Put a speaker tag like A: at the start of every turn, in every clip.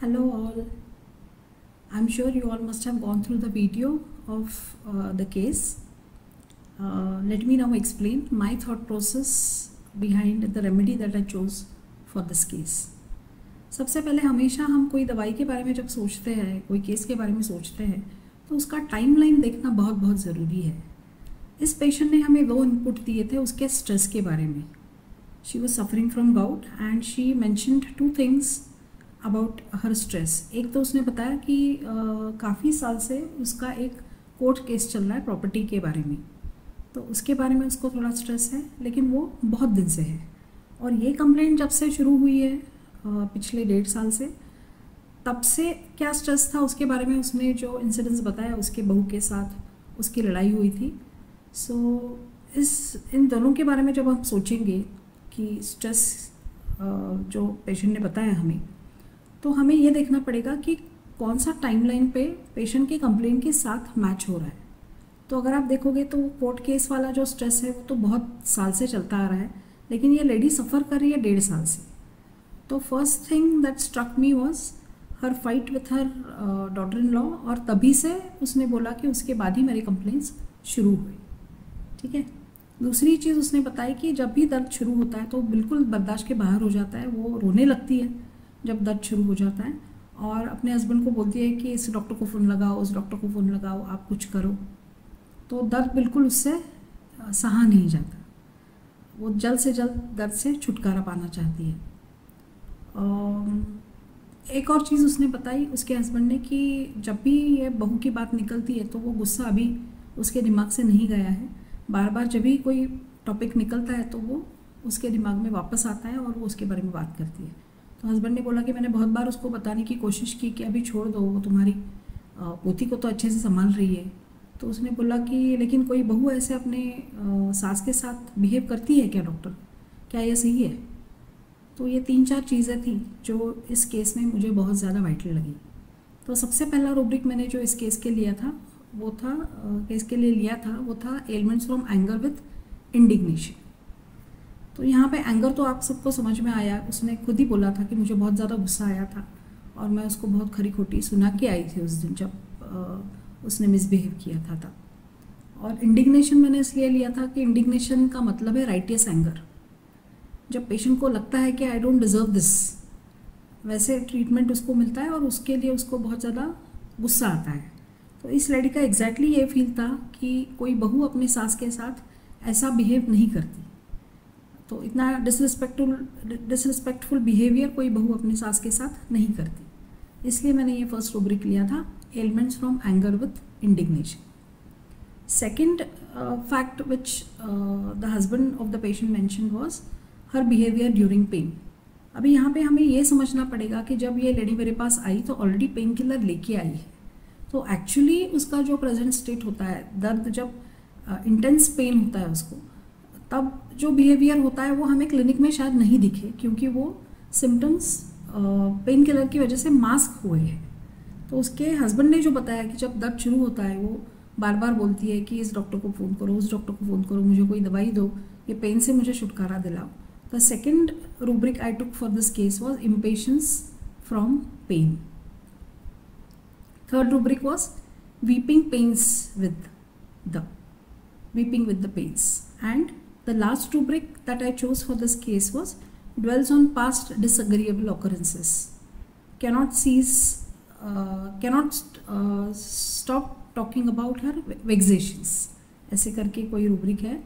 A: Hello all. I'm sure you all must have gone through the video of the case. Let me now explain my thought process behind the remedy that I chose for this case. सबसे पहले हमेशा हम कोई दवाई के बारे में जब सोचते हैं, कोई केस के बारे में सोचते हैं, तो उसका टाइमलाइन देखना बहुत बहुत ज़रूरी है. इस पेशेंट ने हमें वो इनपुट दिए थे उसके स्ट्रेस के बारे में. She was suffering from gout and she mentioned 2 things about her stress. एक तो उसने बताया कि काफ़ी साल से उसका एक कोर्ट केस चल रहा है प्रॉपर्टी के बारे में, तो उसके बारे में उसको थोड़ा स्ट्रेस है, लेकिन वो बहुत दिन से है. और ये कंप्लेंट जब से शुरू हुई है पिछले 1.5 साल से, तब से क्या स्ट्रेस था उसके बारे में उसने जो इंसिडेंट्स बताया उसके बहू के साथ उसकी लड़ाई हुई थी. सो इन दोनों के बारे में जब हम सोचेंगे कि स्ट्रेस जो पेशेंट ने बताया हमें, तो हमें ये देखना पड़ेगा कि कौन सा टाइमलाइन पे पेशेंट के कंप्लेंट के साथ मैच हो रहा है. तो अगर आप देखोगे तो कोर्ट केस वाला जो स्ट्रेस है वो तो बहुत साल से चलता आ रहा है, लेकिन ये लेडी सफ़र कर रही है 1.5 साल से. तो first thing that struck me was her fight with her daughter in law, और तभी से उसने बोला कि उसके बाद ही मेरे कंप्लेंट्स शुरू हुए. ठीक है. दूसरी चीज़ उसने बताई कि जब भी दर्द शुरू होता है तो बिल्कुल बर्दाश्त के बाहर हो जाता है, वो रोने लगती है जब दर्द शुरू हो जाता है, और अपने हस्बैंड को बोलती है कि इस डॉक्टर को फ़ोन लगाओ, उस डॉक्टर को फ़ोन लगाओ, आप कुछ करो. तो दर्द बिल्कुल उससे सहा नहीं जाता, वो जल्द से जल्द दर्द से छुटकारा पाना चाहती है. एक और चीज़ उसने बताई उसके हस्बैंड ने कि जब भी ये बहू की बात निकलती है तो वो गुस्सा अभी उसके दिमाग से नहीं गया है. बार बार जब भी कोई टॉपिक निकलता है तो वो उसके दिमाग में वापस आता है और वो उसके बारे में बात करती है. तो हस्बैंड ने बोला कि मैंने बहुत बार उसको बताने की कोशिश की कि अभी छोड़ दो, वो तुम्हारी पोती को तो अच्छे से संभाल रही है. तो उसने बोला कि लेकिन कोई बहू ऐसे अपने सास के साथ बिहेव करती है क्या डॉक्टर, क्या ये सही है? तो ये 3-4 चीज़ें थी जो इस केस में मुझे बहुत ज़्यादा वाइटल लगी. तो सबसे पहला रूब्रिक मैंने जो इस केस के लिया था वो था वो था elements from anger with indignation. तो यहाँ पे एंगर तो आप सबको समझ में आया, उसने खुद ही बोला था कि मुझे बहुत ज़्यादा गुस्सा आया था और मैं उसको बहुत खरी खोटी सुना के आई थी उस दिन जब उसने मिसबिहेव किया था तब. और इंडिग्नेशन मैंने इसलिए लिया था कि इंडिग्नेशन का मतलब है राइटियस एंगर. जब पेशेंट को लगता है कि आई डोंट डिज़र्व दिस, वैसे ट्रीटमेंट उसको मिलता है और उसके लिए उसको बहुत ज़्यादा गुस्सा आता है. तो इस लड़की का एग्जैक्टली ये फील था कि कोई बहू अपनी सास के साथ ऐसा बिहेव नहीं करती. तो इतना डिसरिस्पेक्टफुल बिहेवियर कोई बहू अपनी सास के साथ नहीं करती. इसलिए मैंने ये फर्स्ट रूब्रिक लिया था, elements from anger with indignation. Second fact which the husband of the patient mention was her behaviour during pain. अभी यहाँ पे हमें ये समझना पड़ेगा कि जब ये लेडी मेरे पास आई तो ऑलरेडी पेन किलर लेके आई है. तो एक्चुअली उसका जो प्रेजेंट स्टेट होता है, दर्द जब इंटेंस पेन होता है उसको, तब जो बिहेवियर होता है वो हमें क्लिनिक में शायद नहीं दिखे क्योंकि वो सिम्टम्स पेन किलर की वजह से मास्क हुए हैं. तो उसके हस्बैंड ने जो बताया कि जब दर्द शुरू होता है वो बार बार बोलती है कि इस डॉक्टर को फ़ोन करो, उस डॉक्टर को फ़ोन करो, मुझे कोई दवाई दो, ये पेन से मुझे छुटकारा दिलाओ. The second rubric I took for this case was impatience from pain. Third rubric was weeping with the pains. And the last rubric that I chose for this case was dwells on past disagreeable occurrences. Cannot stop talking about her vexations. ऐसे करके कोई rubric है.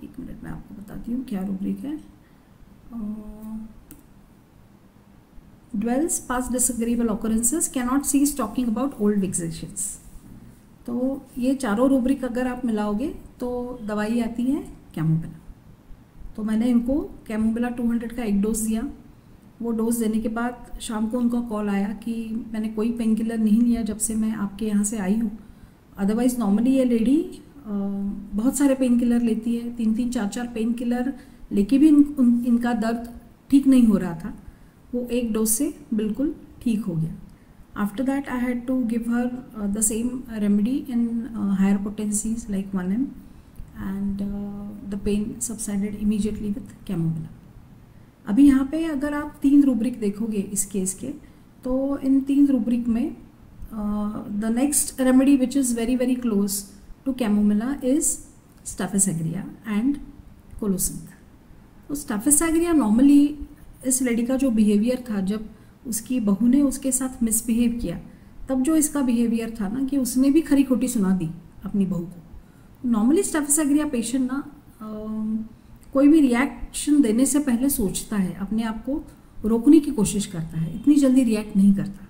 A: 1 minute में आपको बताती हूँ क्या rubric है. Dwells past disagreeable occurrences, cannot cease talking about old vexations. तो ये चारों रूब्रिक अगर आप मिलाओगे तो दवाई आती है कैमोबिला. तो मैंने इनको कैमोबिला 200 का एक डोज दिया. वो डोज देने के बाद शाम को उनका कॉल आया कि मैंने कोई पेन किलर नहीं लिया जब से मैं आपके यहाँ से आई हूँ. अदरवाइज़ नॉर्मली ये लेडी बहुत सारे पेन किलर लेती है, 3-3, 4-4 पेन किलर लेके भी इनका दर्द ठीक नहीं हो रहा था. वो एक डोज से बिल्कुल ठीक हो गया. After that I had to give her the same remedy in higher potencies like 1M, and the pain subsided immediately with chamomilla. अभी यहाँ पे अगर आप 3 रूब्रिक देखोगे इस केस के, तो इन 3 रूब्रिक में the next remedy which is very very close to chamomilla is staphisagria and colocynth. तो स्टाफिस एग्रिया नॉर्मली इस लेडी का जो बिहेवियर था, जब उसकी बहू ने उसके साथ मिसबिहेव किया, तब जो इसका बिहेवियर था ना कि उसने भी खरी खोटी सुना दी अपनी बहू को। नॉर्मली स्टाफिस एग्रिया पेशेंट ना कोई भी रिएक्शन देने से पहले सोचता है, अपने आप को रोकने की कोशिश करता है, इतनी जल्दी रिएक्ट नहीं करता।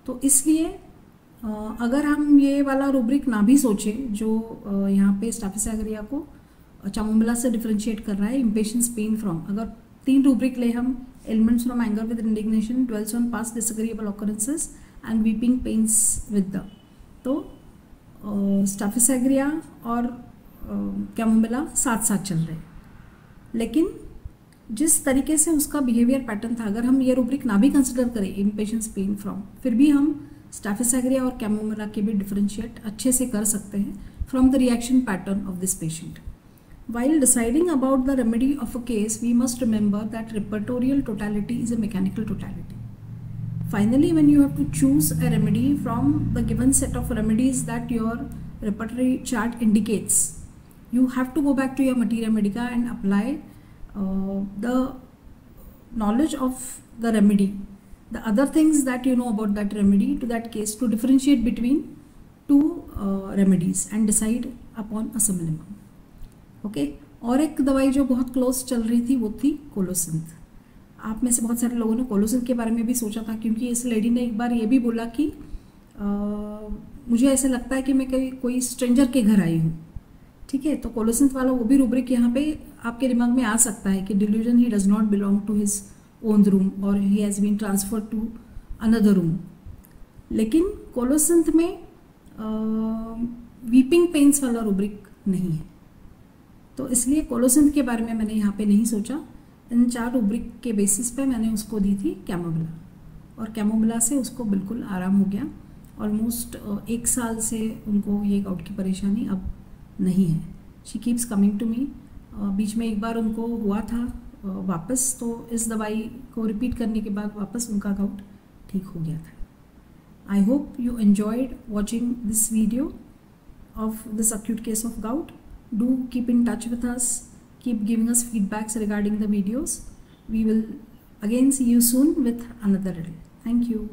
A: तो इसलिए अगर हम ये वाला रूब्रिक ना भी सोचें जो यहाँ पे स्टाफिस एग्रिया को कैमोमिला से डिफरेंशिएट कर रहा है, इम्पेशेंस, पेन फ्रॉम, अगर 3 रूब्रिक ले हम, elements from anger with indignation, dwells on past disagreeable occurrences and weeping pains with the, तो स्टाफिस एग्रिया और कैमोमिला साथ साथ चल रहे हैं। लेकिन जिस तरीके से उसका बिहेवियर पैटर्न था, अगर हम ये रूब्रिक ना भी कंसिडर करें, इम्पेशेंस, पेन फ्रॉम, फिर भी हम स्टाफिस एग्रिया और कैमोमिला के भी डिफरेंशिएट अच्छे से कर सकते हैं from the reaction pattern of this patient. While deciding about the remedy of a case, we must remember that repertorial totality is a mechanical totality. Finally, when you have to choose a remedy from the given set of remedies that your repertory chart indicates, you have to go back to your materia medica and apply the knowledge of the remedy, the other things that you know about that remedy to that case, to differentiate between 2 remedies and decide upon a minimum. Okay और एक दवाई जो बहुत close चल रही थी वो थी कोलोसिंथ। आप में से बहुत सारे लोगों ने कोलोसिंथ के बारे में भी सोचा था, क्योंकि इस लेडी ने एक बार ये भी बोला कि मुझे ऐसे लगता है कि मैं कोई स्ट्रेंजर के घर आई हूँ। ठीक है, तो कोलोसिंथ वाला वो भी रूब्रिक यहाँ पे आपके दिमाग में आ सकता है कि delusion, he does not belong to his own room और he has been transferred to another room. लेकिन कोलोसिंथ में वीपिंग पेन्स वाला रूब्रिक नहीं है, तो इसलिए कोलोसिंथ के बारे में मैंने यहाँ पे नहीं सोचा। इन 4 रूब्रिक के बेसिस पे मैंने उसको दी थी कैमोमिला, और कैमोमिला से उसको बिल्कुल आराम हो गया। ऑलमोस्ट 1 साल से उनको ये गाउट की परेशानी अब नहीं है। She keeps coming to me. बीच में एक बार उनको हुआ था वापस, तो इस दवाई को रिपीट करने के बाद वापस उनका गाउट ठीक हो गया था। I hope you enjoyed watching this video of this acute case of gout. Do keep in touch with us, keep giving us feedbacks regarding the videos. We will again see you soon with another riddle. Thank you.